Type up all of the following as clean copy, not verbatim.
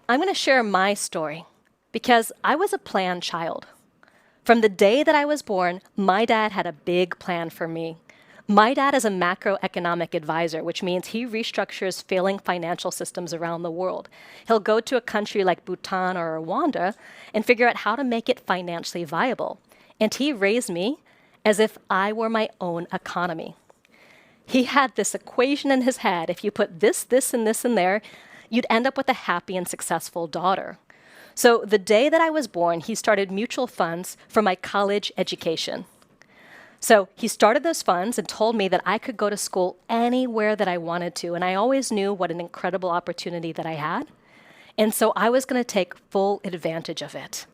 I'm going to share my story because I was a planned child. From the day that I was born, my dad had a big plan for me. My dad is a macroeconomic advisor, which means he restructures failing financial systems around the world. He'll go to a country like Bhutan or Rwanda and figure out how to make it financially viable. And he raised me as if I were my own economy. He had this equation in his head. If you put this, and this in there, you'd end up with a happy and successful daughter. So the day that I was born, he started mutual funds for my college education. So he started those funds and told me that I could go to school anywhere that I wanted to. And I always knew what an incredible opportunity that I had. And so I was going to take full advantage of it.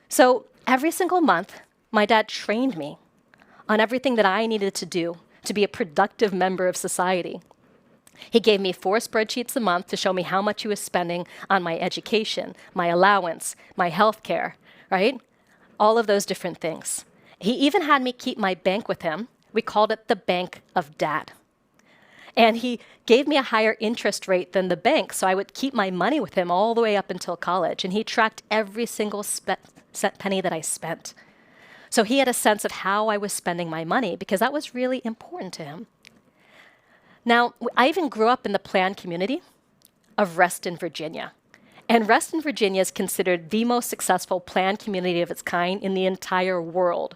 So every single month, my dad trained me on everything that I needed to do to be a productive member of society. He gave me 4 spreadsheets a month to show me how much he was spending on my education, my allowance, my health care, right? All of those different things. He even had me keep my bank with him. We called it the Bank of Dad. And he gave me a higher interest rate than the bank, so I would keep my money with him all the way up until college. And he tracked every single penny that I spent. So he had a sense of how I was spending my money because that was really important to him. Now, I even grew up in the planned community of Reston, Virginia. And Reston, Virginia is considered the most successful planned community of its kind in the entire world.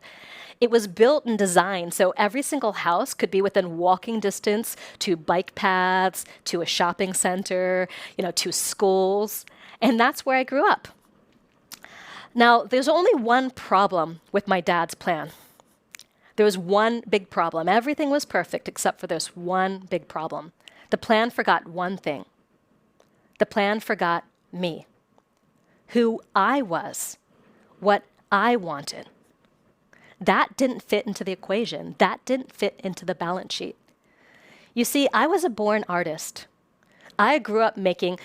It was built and designed so every single house could be within walking distance to bike paths, to a shopping center, to schools. And that's where I grew up. Now, there's only one problem with my dad's plan. There was one big problem. Everything was perfect except for this one big problem. The plan forgot one thing. The plan forgot me, who I was, what I wanted. That didn't fit into the equation. That didn't fit into the balance sheet. You see, I was a born artist. I grew up making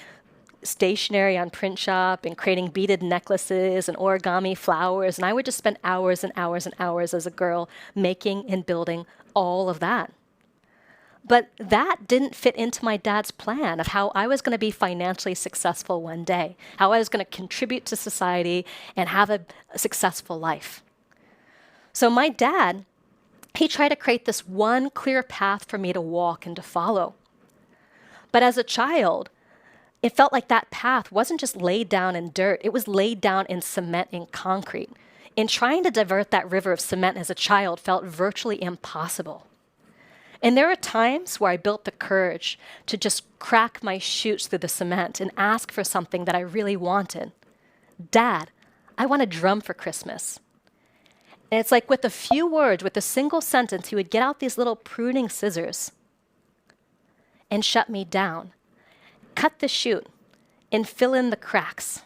stationery on print shop and creating beaded necklaces and origami flowers, and I would just spend hours and hours and hours as a girl making and building all of that. But that didn't fit into my dad's plan of how I was going to be financially successful one day, how I was going to contribute to society and have a successful life. So my dad, he tried to create this one clear path for me to walk and to follow. But as a child, it felt like that path wasn't just laid down in dirt, it was laid down in cement and concrete. And trying to divert that river of cement as a child felt virtually impossible. And there were times where I built the courage to just crack my chutes through the cement and ask for something that I really wanted. Dad, I want a drum for Christmas. And it's like with a few words, with a single sentence, he would get out these little pruning scissors and shut me down, cut the chute, and fill in the cracks.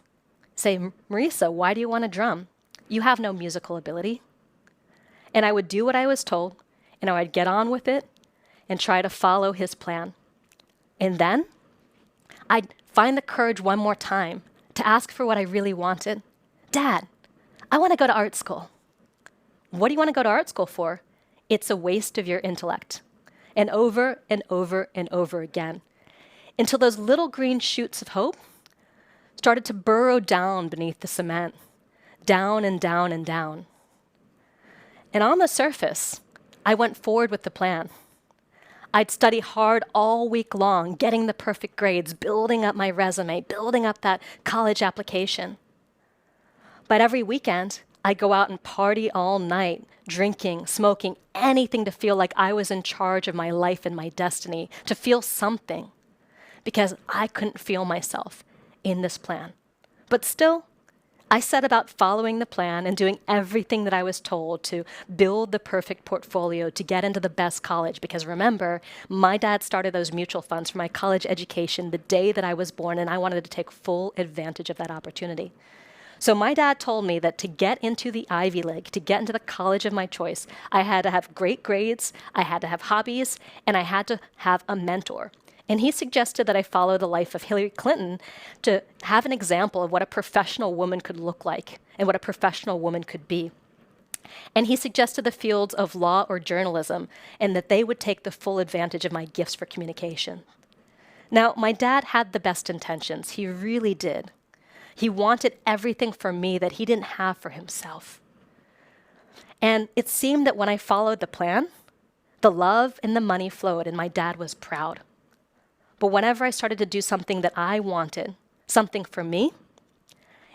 Say, Marisa, why do you want a drum? You have no musical ability. And I would do what I was told, and I would get on with it and try to follow his plan. And then I'd find the courage one more time to ask for what I really wanted. Dad, I want to go to art school. What do you want to go to art school for? It's a waste of your intellect. And over and over and over again, until those little green shoots of hope started to burrow down beneath the cement, down and down and down. And on the surface, I went forward with the plan. I'd study hard all week long, getting the perfect grades, building up my resume, building up that college application. But every weekend, I'd go out and party all night, drinking, smoking, anything to feel like I was in charge of my life and my destiny, to feel something, because I couldn't feel myself in this plan. But still, I set about following the plan and doing everything that I was told to build the perfect portfolio to get into the best college. Because remember, my dad started those mutual funds for my college education the day that I was born, and I wanted to take full advantage of that opportunity. So my dad told me that to get into the Ivy League, to get into the college of my choice, I had to have great grades, I had to have hobbies, and I had to have a mentor. And he suggested that I follow the life of Hillary Clinton to have an example of what a professional woman could look like and what a professional woman could be. And he suggested the fields of law or journalism and that they would take the full advantage of my gifts for communication. Now, my dad had the best intentions. He really did. He wanted everything for me that he didn't have for himself. And it seemed that when I followed the plan, the love and the money flowed, and my dad was proud. But whenever I started to do something that I wanted, something for me,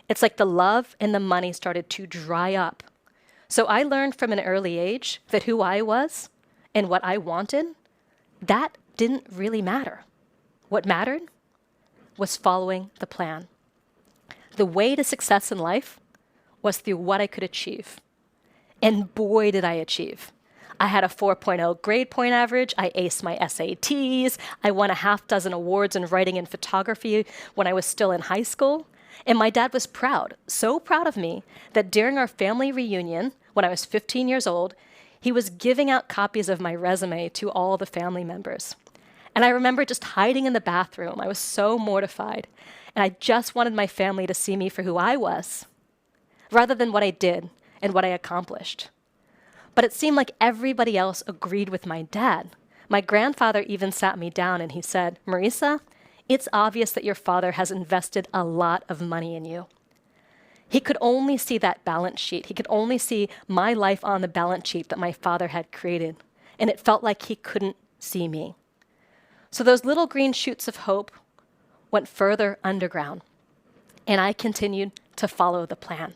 it's like the love and the money started to dry up. So I learned from an early age that who I was and what I wanted, that didn't really matter. What mattered was following the plan. The way to success in life was through what I could achieve. And boy, did I achieve. I had a 4.0 grade point average. I aced my SATs. I won a half dozen awards in writing and photography when I was still in high school. And my dad was proud, so proud of me, that during our family reunion, when I was 15 years old, he was giving out copies of my resume to all the family members. And I remember just hiding in the bathroom. I was so mortified. And I just wanted my family to see me for who I was, rather than what I did and what I accomplished. But it seemed like everybody else agreed with my dad. My grandfather even sat me down and he said, "Marisa, it's obvious that your father has invested a lot of money in you." He could only see that balance sheet. He could only see my life on the balance sheet that my father had created. And it felt like he couldn't see me. So those little green shoots of hope went further underground. And I continued to follow the plan.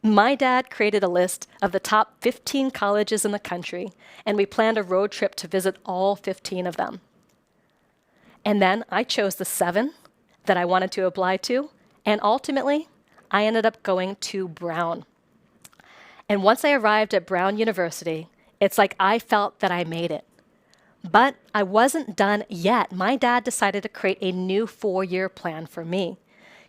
My dad created a list of the top 15 colleges in the country, and we planned a road trip to visit all 15 of them. And then I chose the 7 that I wanted to apply to, and ultimately, I ended up going to Brown. And once I arrived at Brown University, it's like I felt that I made it. But I wasn't done yet. My dad decided to create a new 4-year plan for me.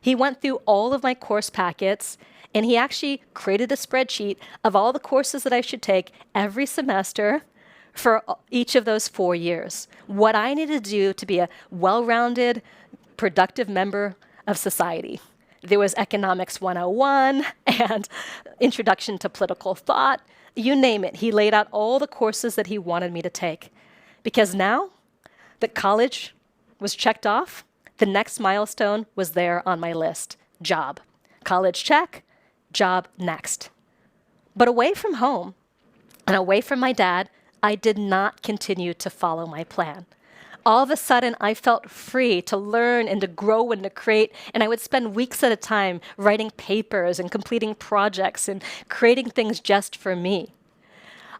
He went through all of my course packets, and he actually created a spreadsheet of all the courses that I should take every semester for each of those 4 years. What I needed to do to be a well-rounded, productive member of society. There was Economics 101 and Introduction to Political Thought. You name it. He laid out all the courses that he wanted me to take. Because now that college was checked off, the next milestone was there on my list. Job. College check, job next. But away from home and away from my dad, I did not continue to follow my plan. All of a sudden, I felt free to learn and to grow and to create, and I would spend weeks at a time writing papers and completing projects and creating things just for me.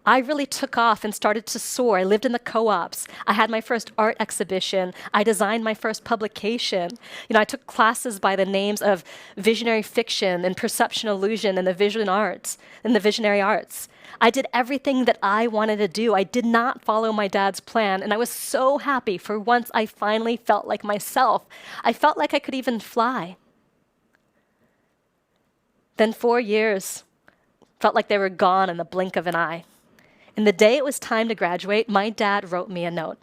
I really took off and started to soar. I lived in the co-ops. I had my first art exhibition. I designed my first publication. I took classes by the names of visionary fiction and perception illusion and the visionary arts. I did everything that I wanted to do. I did not follow my dad's plan, and I was so happy for once I finally felt like myself. I felt like I could even fly. Then 4 years felt like they were gone in the blink of an eye. And the day it was time to graduate, my dad wrote me a note.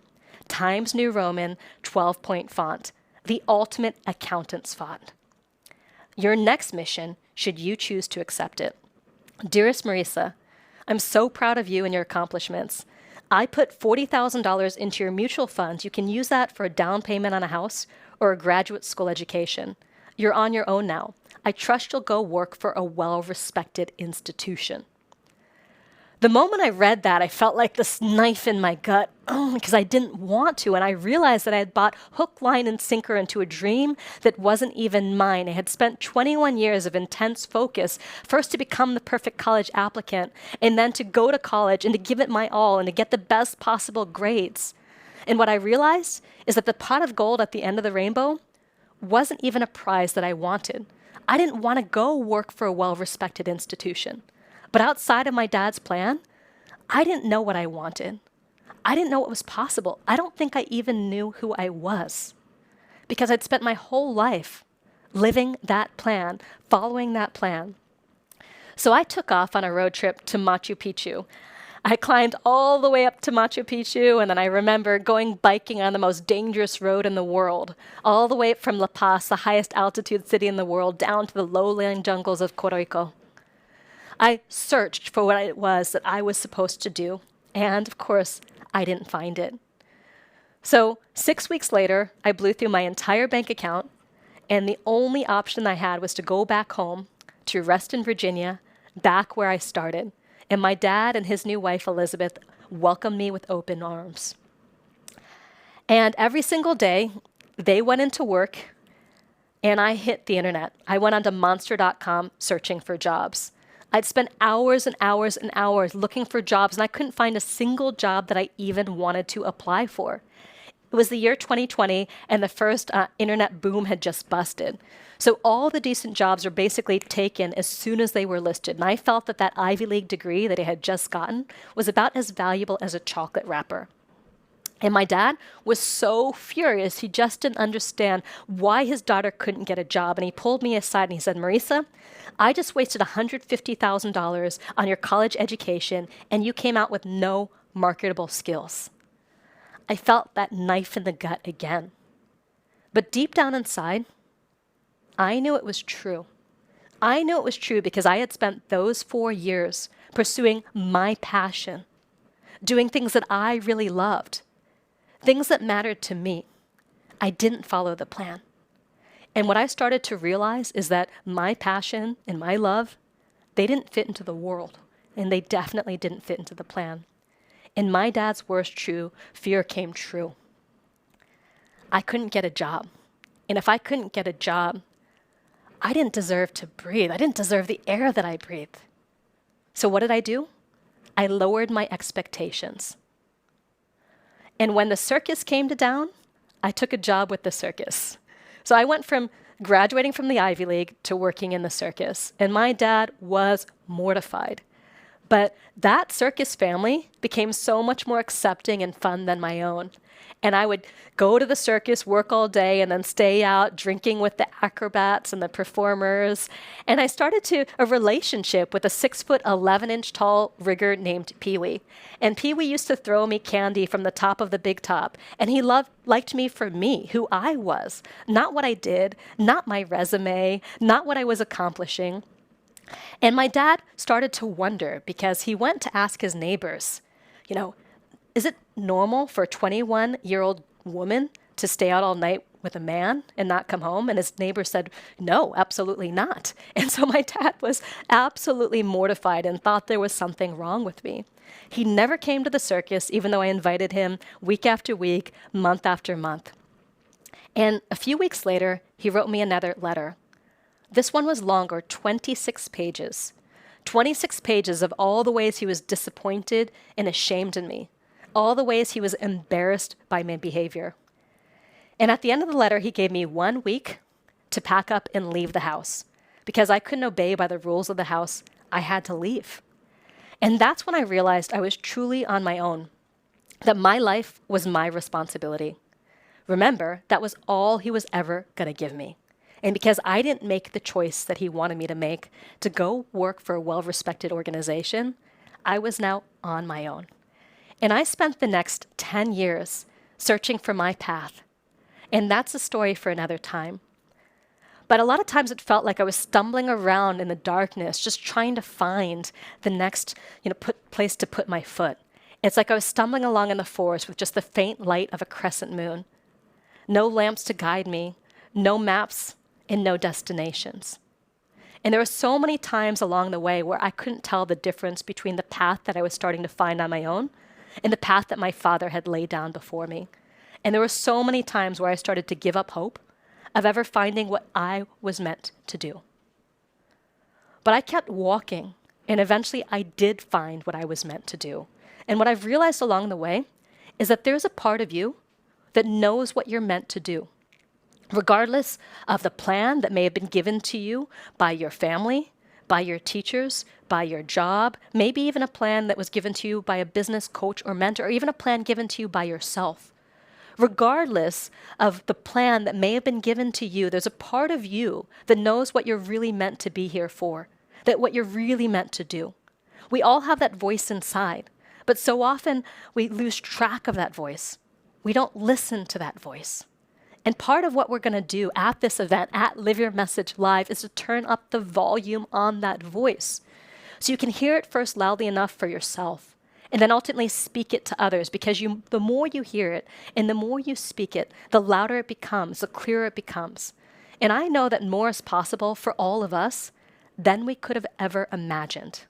Times New Roman, 12-point font, the ultimate accountant's font. Your next mission, should you choose to accept it. Dearest Marisa, I'm so proud of you and your accomplishments. I put $40,000 into your mutual funds. You can use that for a down payment on a house or a graduate school education. You're on your own now. I trust you'll go work for a well-respected institution. The moment I read that, I felt like this knife in my gut because I didn't want to. And I realized that I had bought hook, line, and sinker into a dream that wasn't even mine. I had spent 21 years of intense focus, first to become the perfect college applicant, and then to go to college and to give it my all and to get the best possible grades. And what I realized is that the pot of gold at the end of the rainbow wasn't even a prize that I wanted. I didn't want to go work for a well-respected institution. But outside of my dad's plan, I didn't know what I wanted. I didn't know what was possible. I don't think I even knew who I was because I'd spent my whole life living that plan, following that plan. So I took off on a road trip to Machu Picchu. I climbed all the way up to Machu Picchu, and then I remember going biking on the most dangerous road in the world, all the way from La Paz, the highest altitude city in the world, down to the lowland jungles of Coroico. I searched for what it was that I was supposed to do, and of course, I didn't find it. So 6 weeks later, I blew through my entire bank account, and the only option I had was to go back home to Reston, Virginia, back where I started. And my dad and his new wife, Elizabeth, welcomed me with open arms. And every single day, they went into work, and I hit the internet. I went onto monster.com searching for jobs. I'd spent hours and hours and hours looking for jobs, and I couldn't find a single job that I even wanted to apply for. It was the year 2020, and the first internet boom had just busted. So all the decent jobs were basically taken as soon as they were listed. And I felt that that Ivy League degree that I had just gotten was about as valuable as a chocolate wrapper. And my dad was so furious, he just didn't understand why his daughter couldn't get a job. And he pulled me aside and he said, Marisa, I just wasted $150,000 on your college education, and you came out with no marketable skills. I felt that knife in the gut again. But deep down inside, I knew it was true. I knew it was true because I had spent those 4 years pursuing my passion, doing things that I really loved, things that mattered to me. I didn't follow the plan. And what I started to realize is that my passion and my love, they didn't fit into the world, and they definitely didn't fit into the plan. In my dad's worst fear came true. I couldn't get a job. And if I couldn't get a job, I didn't deserve to breathe. I didn't deserve the air that I breathed. So what did I do? I lowered my expectations. And when the circus came to town, I took a job with the circus. So I went from graduating from the Ivy League to working in the circus. And my dad was mortified. But that circus family became so much more accepting and fun than my own. And I would go to the circus, work all day, and then stay out drinking with the acrobats and the performers. And I started a relationship with a 6'11" tall rigger named Pee-wee. And Pee-wee used to throw me candy from the top of the big top. And he liked me for me, who I was, not what I did, not my resume, not what I was accomplishing. And my dad started to wonder because he went to ask his neighbors, is it normal for a 21-year-old woman to stay out all night with a man and not come home? And his neighbor said, no, absolutely not. And so my dad was absolutely mortified and thought there was something wrong with me. He never came to the circus, even though I invited him week after week, month after month. And a few weeks later, he wrote me another letter. This one was longer, 26 pages. 26 pages of all the ways he was disappointed and ashamed in me. All the ways he was embarrassed by my behavior. And at the end of the letter, he gave me 1 week to pack up and leave the house. Because I couldn't obey by the rules of the house, I had to leave. And that's when I realized I was truly on my own, that my life was my responsibility. Remember, that was all he was ever going to give me. And because I didn't make the choice that he wanted me to make to go work for a well-respected organization, I was now on my own. And I spent the next 10 years searching for my path. And that's a story for another time. But a lot of times it felt like I was stumbling around in the darkness, just trying to find the next place to put my foot. It's like I was stumbling along in the forest with just the faint light of a crescent moon. No lamps to guide me, no maps, and no destinations. And there were so many times along the way where I couldn't tell the difference between the path that I was starting to find on my own and the path that my father had laid down before me. And there were so many times where I started to give up hope of ever finding what I was meant to do. But I kept walking, and eventually I did find what I was meant to do. And what I've realized along the way is that there's a part of you that knows what you're meant to do. Regardless of the plan that may have been given to you by your family, by your teachers, by your job, maybe even a plan that was given to you by a business coach or mentor, or even a plan given to you by yourself. Regardless of the plan that may have been given to you, there's a part of you that knows what you're really meant to be here for, that what you're really meant to do. We all have that voice inside, but so often we lose track of that voice. We don't listen to that voice. And part of what we're going to do at this event, at Live Your Message Live, is to turn up the volume on that voice so you can hear it first loudly enough for yourself. and then ultimately speak it to others, because the more you hear it and the more you speak it, the louder it becomes, the clearer it becomes. And I know that more is possible for all of us than we could have ever imagined.